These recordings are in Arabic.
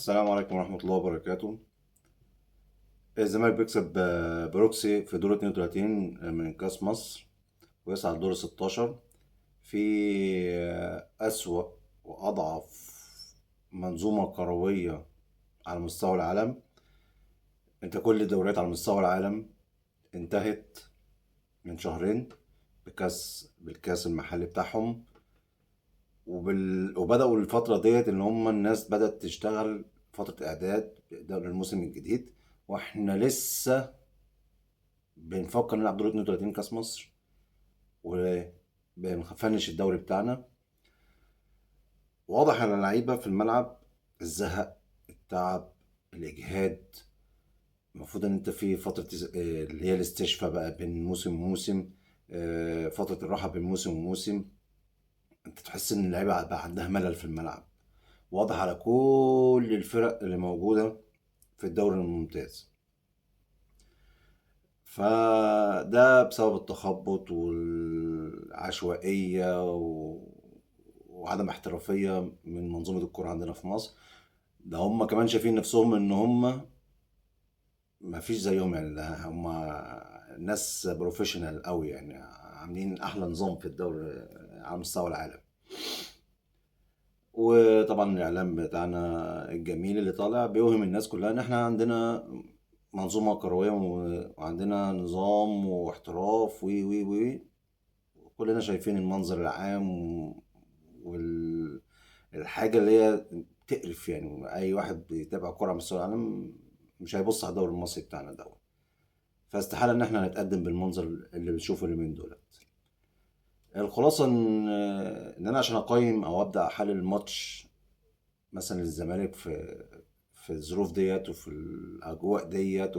السلام عليكم ورحمة الله وبركاته. الزمالك بيكسب بروكسي في دور 32 من كأس مصر، ويصعد دور 16 في أسوأ وأضعف منظومة كروية على مستوى العالم. انت كل الدوريات على مستوى العالم انتهت من شهرين بالكاس المحلي بتاعهم، وبدأوا الفترة ديت إن هم الناس بدأت تشتغل فترة إعداد للموسم الجديد، وإحنا لسه بنفكر نلعب دور 32 كاس مصر وبنفنش الدوري بتاعنا. واضح على اللعيبه في الملعب الزهق، التعب، الاجهاد. المفروض ان انت في فتره اللي هي الاستشفاء بقى بين موسم وموسم، فتره الراحه بين موسم وموسم. انت تحس ان اللعيبه بقى عندها ملل في الملعب، واضح على كل الفرق اللي موجوده في الدوري الممتاز. فده بسبب التخبط والعشوائية وعدم احترافية من منظومة الكرة عندنا في مصر. ده هم كمان شايفين نفسهم ان هم ما فيش زيهم، يعني ده هم ناس بروفيشنال قوي، يعني عاملين احلى نظام في الدوري على مستوى العالم. وطبعا الاعلام بتاعنا الجميل اللي طالع بيوهم الناس كلها ان احنا عندنا منظومة كروية وعندنا نظام واحتراف وي وي وي. كلنا شايفين المنظر العام والحاجة اللي هي تقرف، يعني أي واحد بيتابع كورة على مستوى العالم مش هيبص على الدوري المصري بتاعنا دوت. فاستحالة إن احنا نتقدم بالمنظر اللي بنشوفه اليومين دولت. الخلاصة إن أنا عشان أقيم أو أبدأ أحلل الماتش مثلا للزمالك في الظروف ديت وفي الأجواء ديت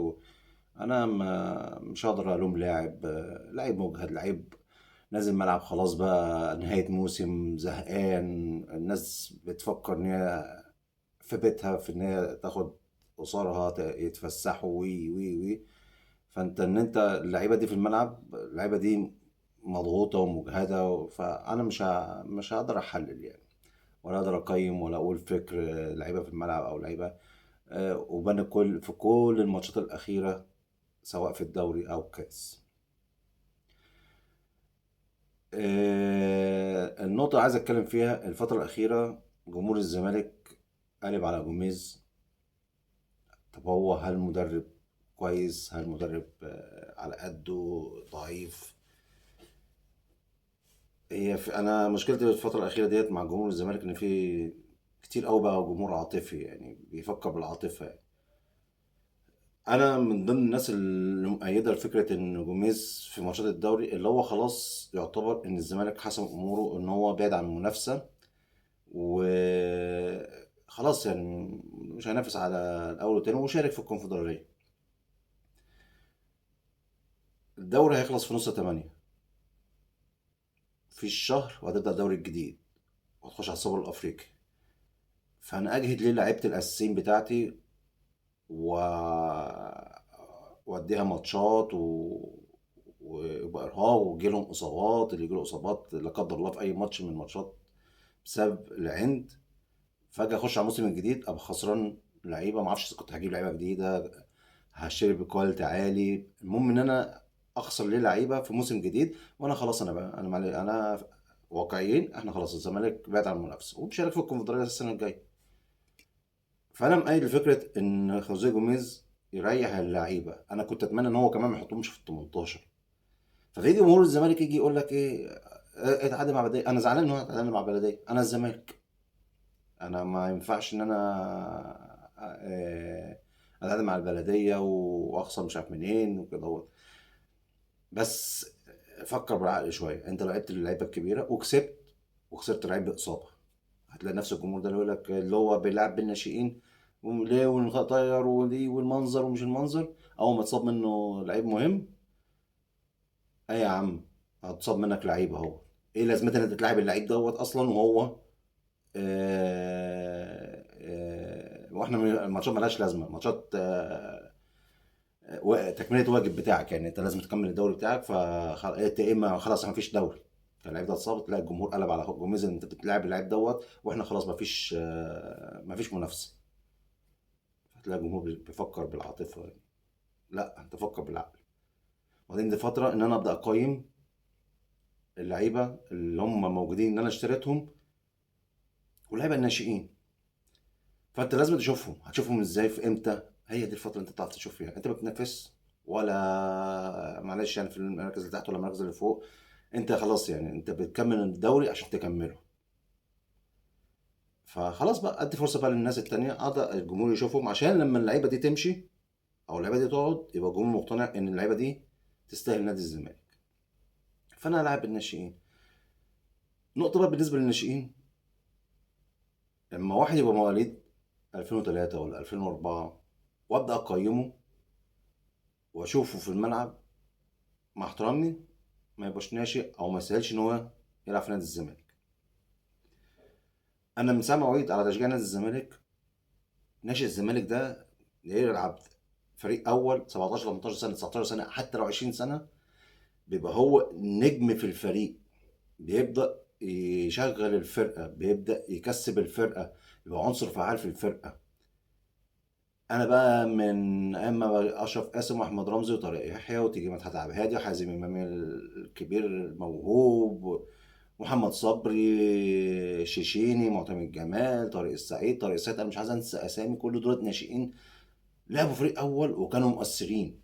أنا مش هقدر ألوم لاعب. لاعب مجهد، لاعب نازل ملعب خلاص بقى نهاية موسم، زهقان. الناس بتفكر ان هي في بيتها، في ان هي تاخد قصارها يتفسحوا وي وي وي. فانت ان انت اللعيبة دي في الملعب، اللعيبة دي مضغوطة ومجهدة، فانا مش هقدر احلل يعني، ولا اقدر اقيم ولا اقول فكر لعيبة في الملعب او لعيبة. وبان في كل الماتشات الأخيرة سواء في الدوري أو كاس. النقطة اللي عايز أتكلم فيها الفترة الأخيرة، جمهور الزمالك قلب على جوميز. طب هو هل مدرب كويس؟ هل مدرب على قده؟ ضعيف؟ أنا مشكلتي في الفترة الأخيرة ديت مع جمهور الزمالك إن في كتير قوي بقى جمهور عاطفي، يعني بيفكر بالعاطفة يعني. أنا من ضمن الناس اللي مؤيدة لفكرة إن جوميز في ماتشات الدوري اللي هو خلاص يعتبر إن الزمالك حسم أموره، إن هو بعد عن المنافسة وخلاص يعني مش هينافس على الاول والتاني، وشارك في الكونفدراليه. الدوري هيخلص في نص 8 في الشهر، وهتبدا الدوري الجديد وهتخش على السوبر الافريقي. فانا اجهد ليه لعيبه الاساسيين بتاعتي و واديها ماتشات ويبقى ارهاق ويجي لهم اصابات، اللي يجي له اصابات لا قدر الله في اي ماتش من الماتشات بسبب العند. فجاه اخش على الموسم الجديد ابقى خسران لعيبه، ما اعرفش إذا كنت هجيب لعيبه جديده، هشتري بكواليتي عالي. المهم ان انا اخسر ليه لعيبه في موسم جديد، وانا خلاص انا بقى انا واقعيين، احنا خلاص الزمالك بعد عن المنافسه وبيشارك في الكونفدراليه السنه الجايه. فانا مؤيد لفكره ان خوزيه جوميز يريح اللعيبه. انا كنت اتمنى ان هو كمان ما يحطهمش في ال 18. ففي جمهور الزمالك يجي يقول لك ايه، اتعادل مع بلديه. انا زعلان ان هو اتعادل مع بلديه، انا الزمالك. انا ما ينفعش ان انا اتعادل مع البلديه واخسر مش عارف منين وكده. بس فكر بالعقل شويه، انت لعبت اللعيبه الكبيره وكسبت، وخسرت لعيب باصابه. هتلاقي نفس الجمهور ده اللي يقول لك اللي هو بيلعب بالناشئين وليه ونغير ودي والمنظر ومش المنظر، اول ما تصاب منه لعيب مهم، اي يا عم هتصاب منك لعيب اهو. ايه لازمتها ان انت تلعب اللعيب دوت اصلا وهو واحنا الماتشات ملهاش لازمه، ماتشات تكمله واجب بتاعك، يعني انت لازم تكمل الدوري بتاعك. يا اما خلاص ما فيش دوري، اللعيب ده اتصاب تلاقي الجمهور قلب على جوميز ان انت بتلعب اللعيب دوت واحنا خلاص ما فيش منافسه. تلاقي الجمهور بيفكر بالعاطفه يعني. لا، انت فكر بالعقل. وبعدين دي فتره ان انا ابدا اقيم اللعيبه اللي هم موجودين ان انا اشتريتهم واللعيبه الناشئين. فانت لازم تشوفهم، هتشوفهم ازاي في امتى؟ هي دي الفتره اللي انت تعرف تشوف فيها انت بتنافس ولا معلش يعني في المراكز اللي تحت ولا المراكز اللي فوق. انت خلاص يعني انت بتكمل الدوري عشان تكمله. فخلاص بقى ادي فرصه بقى للناس التانية، اقدر الجمهور يشوفهم عشان لما اللعيبه دي تمشي او اللعيبه دي تقعد يبقى الجمهور مقتنع ان اللعيبه دي تستاهل نادي الزمالك. فانا لاعب الناشئين. نقطه بقى بالنسبه للناشئين، لما واحد يبقى مواليد 2003 ولا 2004 وابدا اقيمه واشوفه في الملعب، مع احترامي ما يبقاش ناشئ او ما يسهلش ان هو يلعب في نادي الزمالك. انا من ساعه ما وعيت على تشجيع نادي الزمالك، ناشئ الزمالك ده يلعب فريق اول 17 18 سنه 19 سنه حتى لو 20 سنه، بيبقى هو نجم في الفريق، بيبدا يشغل الفرقه، بيبدا يكسب الفرقه، يبقى عنصر فعال في الفرقه. انا بقى من ايام ما اشرف قاسم واحمد رمزي وطارق يحيى وتيجي مدحت عبد الهادي وحازم امام الكبير الموهوب، محمد صبري، شيشيني، معتمد جمال، طارق السعيد، طارق السعيد، انا مش عايز انسى اسامي، كل دول ناشئين لعبوا فريق اول وكانوا مؤثرين.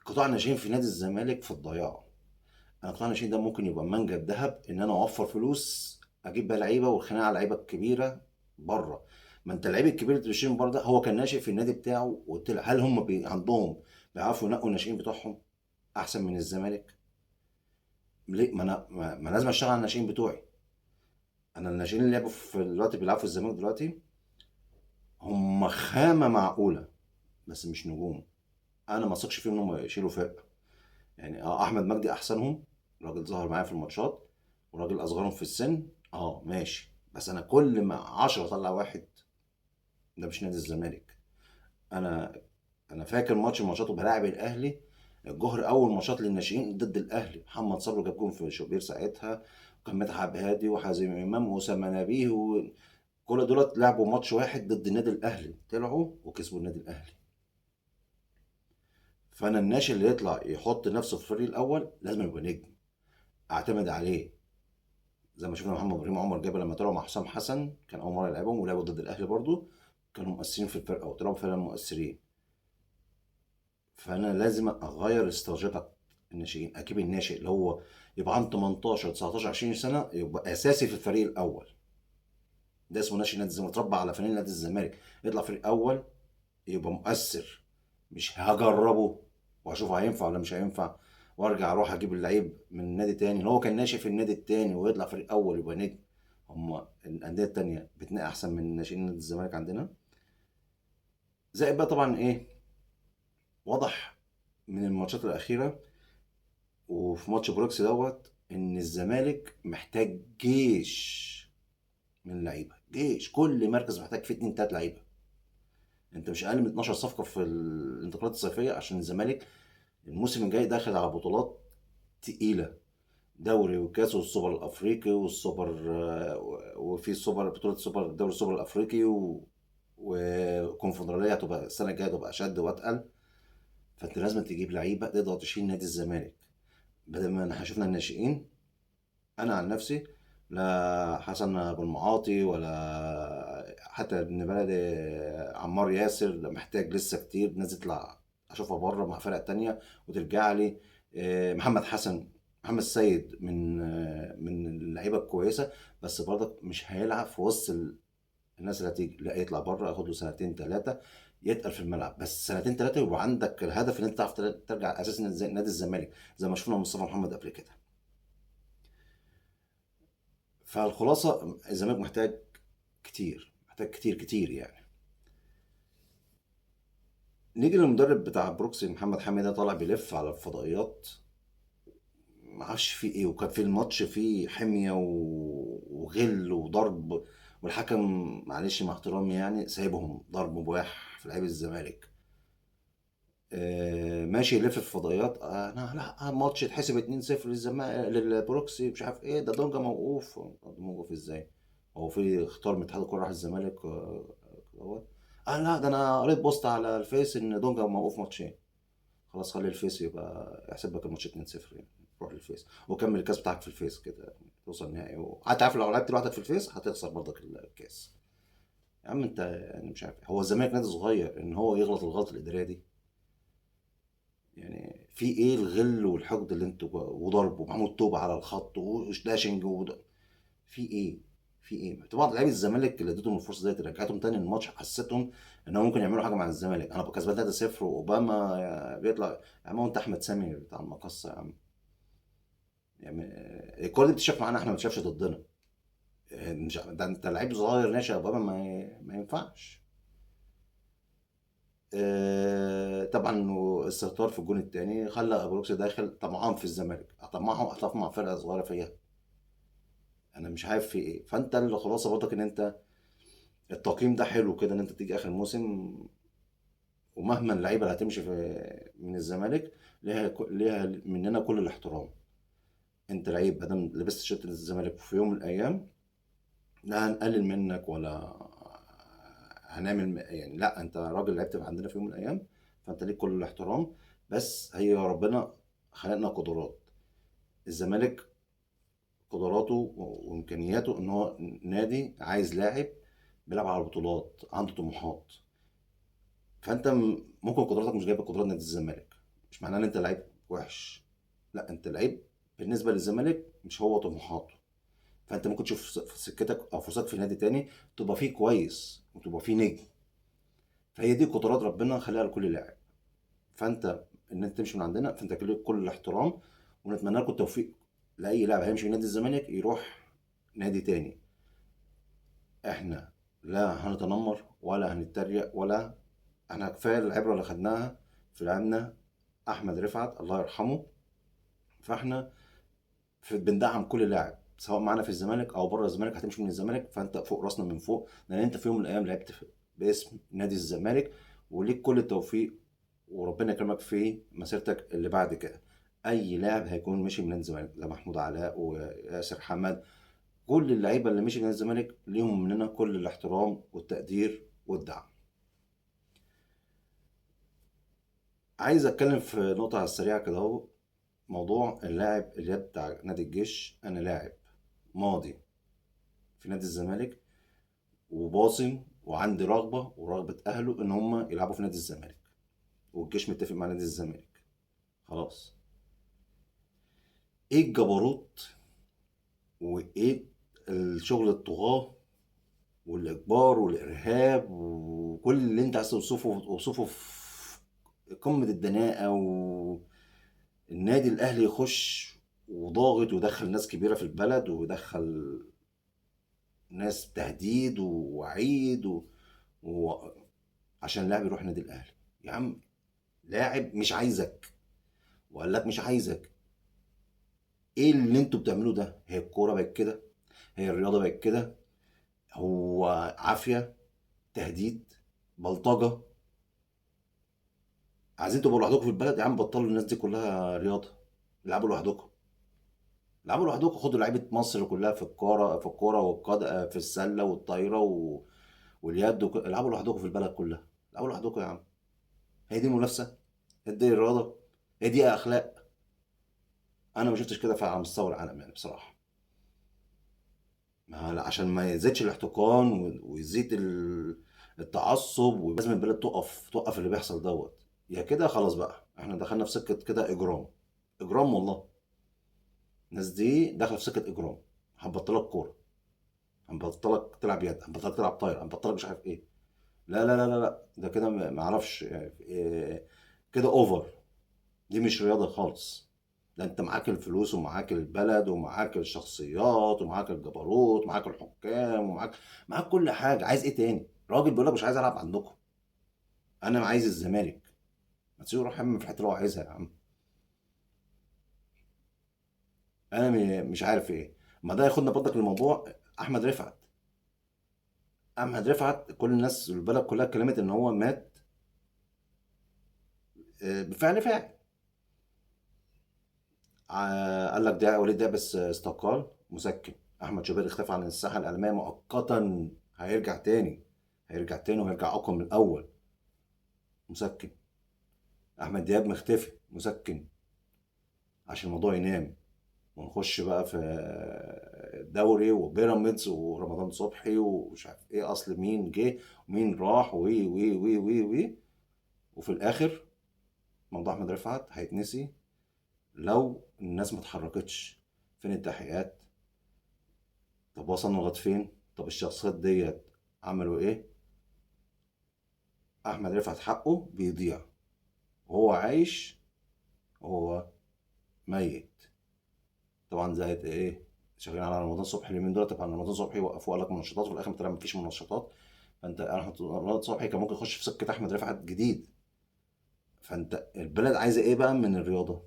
قطاع الناشئين في نادي الزمالك في الضياع. انا قطاع الناشئين ده ممكن يبقى منجم ذهب ان انا اوفر فلوس اجيب بيها لعيبه والخناقه على اللعيبه الكبيره بره. ما انت اللعيب الكبير اللي بتشتري من بره ده هو كان ناشئ في النادي بتاعه، وطلع. هل هم عندهم بيعرفوا ينقوا الناشئين بتوعهم احسن من الزمالك؟ ليه؟ ما انا ما لازم اشتغل على الناشئين بتوعي. انا الناشئين اللي لعبوا في دلوقتي بيلعبوا في الزمالك دلوقتي هم خامه معقوله بس مش نجوم. انا ما اثقش فيهم انهم يشيلوا فرقه. يعني احمد مجدي احسنهم، راجل ظهر معايا في الماتشات، وراجل اصغرهم في السن، ماشي، بس انا كل ما 10 اطلع واحد، ده مش نادي الزمالك. انا انا فاكر ماتش من ماتشات وبلاعب الاهلي الجوهر، اول ماتشات للناشئين ضد الاهلي، محمد صبري جاب جون في شوبير ساعتها، وكان مدحت عبد الهادي وحازم امام واسامه نبيه كل دولت لعبوا ماتش واحد ضد النادي الاهلي، طلعوا وكسبوا النادي الاهلي. فانا الناشئ اللي يطلع يحط نفسه في الفريق الاول لازم يبقى نجم اعتمد عليه. زي ما شفنا محمد ابراهيم وعمر جابر لما طلعوا مع حسام حسن كان اول مره يلعبهم ولعبوا ضد الاهلي برضو، كانوا مؤثرين في الفرقه وطلعوا فعلا مؤثرين. فانا لازم اغير استراتيجيه الناشئين، اجيب الناشئ اللي هو يبقى عنده 18 19 20 سنه يبقى اساسي في الفريق الاول. ده اسمه ناشئ نادي الزمالك، اتربى على فنان نادي الزمالك، يطلع فريق اول يبقى مؤثر. مش هجربه واشوف هينفع ولا مش هينفع وارجع اروح اجيب اللعيب من نادي تاني اللي هو كان ناشئ في النادي التاني ويطلع فريق اول يبقى نجم. هم الانديه التانيه بتنقي احسن من ناشئين نادي الزمالك عندنا. زائد بقى طبعا ايه، واضح من الماتشات الاخيره وفي ماتش بروكسي دوت ان الزمالك محتاج جيش من اللعيبه، جيش كل مركز محتاج فيه اتنين تلات لعيبه. انت مش اقل من 12 صفقه في الانتقالات الصيفيه عشان الزمالك الموسم الجاي داخل على بطولات تقيله، دوري وكاس والسوبر الافريقي والسوبر وفي السوبر بطوله السوبر دوري السوبر الافريقي وكونفدراليه هتبقى السنه الجايه تبقى اشد واتقل. فانت لازم تجيب لعيبه تقدر تشيل نادي الزمالك بدل ما احنا شفنا الناشئين. انا عن نفسي لا حسن ابو المعاطي ولا حتى ابن بلدي عمار ياسر، لا محتاج لسه كتير ناس تطلع اشوفها بره مع فرق تانية وترجع لي. محمد حسن، محمد السيد من اللعيبه الكويسه، بس برضك مش هيلعب في وسط الناس اللي هتيجي، لا يطلع بره ياخد له سنتين ثلاثه يتقل في الملعب، بس سنتين ثلاثه يبقى عندك الهدف ان انت تعرف ترجع اساسا زي نادي الزمالك زي ما شفنا مصطفى محمد قبل كده. فالخلاصة الزمالك محتاج كتير، محتاج كتير كتير يعني. نيجي للمدرب بتاع بروكسي محمد حامد ده طالع بيلف على الفضائيات، معرفش فيه ايه، وكان في الماتش فيه حمية وغل وضرب، والحكم معلش مع احترامي يعني سايبهم ضرب مباح في لعيبة الزمالك. ماشي يلف في الفضائيات، انا لا الماتش اتحسب 2-0 للزمالك للبروكسي مش عارف ايه، ده دونجا موقوف. موقوف ازاي؟ هو في اختار من اتحاد الكوره راح الزمالك؟ هو لا ده انا قريت بوست على الفيس ان دونجا موقوف ماتشين. خلاص خلي الفيس يبقى يحسب لك الماتش 2-0 يعني. روح للفيس وكمل الكاس بتاعك في الفيس كده، توصل النهائي. وحتى عارف لو لعبت لوحدك في الفيس هتخسر برضك الكاس. يا عم انت يعني مش عارف، هو الزمالك نادي صغير ان هو يغلط الغلطه الاداريه دي؟ يعني في ايه الغل والحقد اللي انتوا وضرب ومحمود توبة على الخط وداشنج في ايه؟ في ايه؟ طبعا لعيبه الزمالك اللي اديتهم الفرصه ديت رجعتهم تاني الماتش، حسيتهم انهم ممكن يعملوا حاجه مع الزمالك. انا كسبان 3-0 واوباما بيطلع يا عم، انت احمد سامي بتاع المقصه يا عم. يعني الكوره دي بتشاف معانا احنا، ما بتشافش ضدنا. مش ده انت لعيب صغير ناشئ يا اوباما، ما ينفعش. طبعا الستار في الجون التاني خلى ابو لوكس داخل طمعان في الزمالك، طمع فرقه صغيره فيها. انا مش عارف في ايه. فانت الخلاصه برضك ان انت التقييم ده حلو كده، ان انت تيجي اخر الموسم ومهما اللعيبه اللي هتمشي من الزمالك ليها مننا كل الاحترام. انت لعيب ادم لبست شيرت الزمالك في يوم من الايام، لا هنقلل منك ولا هنعمل يعني، لا انت راجل لعبت عندنا في يوم من الايام، فانت ليك كل الاحترام. بس هي ربنا خلقنا قدرات. الزمالك قدراته وامكانياته ان هو نادي عايز لاعب بيلعب على البطولات، عنده طموحات. فانت ممكن قدراتك مش جايبه قدرات نادي الزمالك، مش معناه ان انت لعيب وحش. لا انت لعيب بالنسبه للزمالك مش هو طموحاته. فانت ممكن تشوف في سكتك او فرصتك في نادي تاني تبقى فيه كويس وتبقى فيه نجم. فهي دي قدرات ربنا خلقها لكل لاعب. فانت ان انت تمشي من عندنا، فانت ليك كل الاحترام. ونتمنى لكم التوفيق. لاي لاعب هيمشي من نادي الزمالك يروح نادي تاني. احنا لا هنتنمر ولا هنتريق ولا، احنا كفايه العبره اللي خدناها في لعبنا احمد رفعت الله يرحمه. فاحنا بندعم كل لاعب سواء معانا في الزمالك او بره الزمالك. هتمشي من الزمالك فانت فوق راسنا من فوق، لان انت في يوم من الايام لعبت باسم نادي الزمالك. وليك كل التوفيق وربنا يكرمك في مسيرتك اللي بعد كده. اي لاعب هيكون مشي من نادي الزمالك زي محمود علاء وياسر حمد، كل اللعيبه اللي مشي من نادي الزمالك ليهم مننا كل الاحترام والتقدير والدعم. عايز اتكلم في نقطه على السريع كده اهو. موضوع اللاعب اللي بتاع نادي الجيش، انا لاعب ماضي في نادي الزمالك وباصم وعندي رغبه ورغبه اهله ان هم يلعبوا في نادي الزمالك، والجيش متفق مع نادي الزمالك. خلاص، ايه الجبروت وايه الشغل الطغاة والاجبار والارهاب وكل اللي انت عايز توصفه في قمه الدناءه. والنادي الاهلي يخش وضاغط ويدخل ناس كبيره في البلد ويدخل ناس تهديد ووعيد و... عشان لاعب يروح النادي الاهلي. يا عم لاعب مش عايزك وقال لك مش عايزك. ايه اللي انتوا بتعملوه ده؟ هي الكوره بقت كده؟ هي الرياضه بقت كده؟ هو عافيه؟ تهديد؟ بلطجه؟ عايزين تبقوا لوحدكم في البلد؟ يا عم بطلوا الناس دي كلها رياضه. العبوا لوحدكم. العبوا لوحدكم. خدوا لعيبه مصر كلها في الكوره، في السله والطايره واليد العبوا لوحدكم في البلد كلها. العبوا لوحدكم يا عم. هي دي المنافسه؟ هي دي الرياضه؟ هي دي اخلاق؟ انا ما شفتش كده على مستوى العالم يعني بصراحه. عشان ما يزيدش الاحتقان ويزيد التعصب، ولازم البلد توقف اللي بيحصل دوت. يا كده خلاص بقى احنا دخلنا في سكه كده اجرام. اجرام والله. الناس دي داخله في سكه اجرام. هنبطلك كوره، هنبطلك تلعب يد، هنبطلك تلعب طايره، هنبطلك مش عارف ايه. لا لا لا لا لا، ده كده ما اعرفش يعني كده اوفر. دي مش رياضة خالص. ده انت معاك الفلوس ومعاك البلد ومعاك الشخصيات ومعاك الجبروت ومعاك الحكام معاك كل حاجة. عايز ايه تاني؟ راجل بيقول لك مش عايز العب عندكم، انا عايز الزمالك. ما تسيبه يروح يعمل في الحتة اللي هو عايزها يا عم. انا مش عارف ايه. ما ده ياخدنا برضك للموضوع. احمد رفعت. احمد رفعت كل الناس البلد كلها اتكلمت ان هو مات بفعل فاعل. قال لك ده وليد دعبس استقال مسكن. احمد شوبير اختفى عن الساحه الاعلاميه مؤقتا، هيرجع تاني. هيرجع تاني وهيرجع اقوى من الاول. مسكن. احمد دياب مختفي، مسكن، عشان الموضوع ينام، ونخش بقى في الدوري وبيراميدز ورمضان صبحي ومش عارف ايه، اصل مين جه ومين راح وي وي وي وي وي. وفي الاخر موضوع احمد رفعت هيتنسي لو الناس ما اتحركتش. فين التحقيقات؟ طب وصلنا لغايه فين؟ طب الشخصيات ديت عملوا ايه؟ احمد رفعت حقه بيضيع، وهو عايش وهو ميت. طبعا زائد ايه، شغالين على رمضان صبحي اليومين دول. طبعا رمضان صبحي وقفوا قال لك منشطات، وفي الاخر طلع مفيش منشطات. فانت رمضان صبحي كان ممكن يخش في سكه احمد رفعت جديد. فانت البلد عايزه ايه بقى من الرياضه؟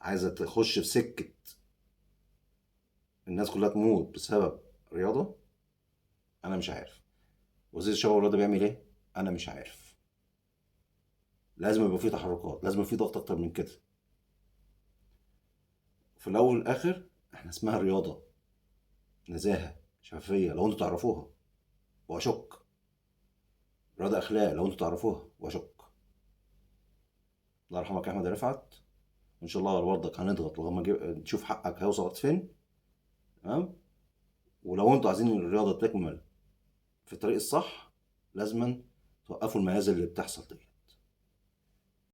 عايزه تخش في سكه الناس كلها تموت بسبب رياضه؟ انا مش عارف. وزير الشباب والرياضه بيعمل ايه؟ انا مش عارف. لازم يبقى في تحركات، لازم يبقى في ضغط اكتر من كده. في الاول والاخر احنا اسمها رياضه، نزاهه، شفافيه لو انتوا تعرفوها، واشك. رياضه اخلاق لو انتوا تعرفوها، واشك. الله يرحمك يا احمد رفعت. وان شاء الله برضك هنضغط لغايه ما نشوف حقك هيوصل لغايه فين. تمام. ولو انتوا عايزين الرياضه تكمل في الطريق الصح، لازما توقفوا المهازل اللي بتحصل دي.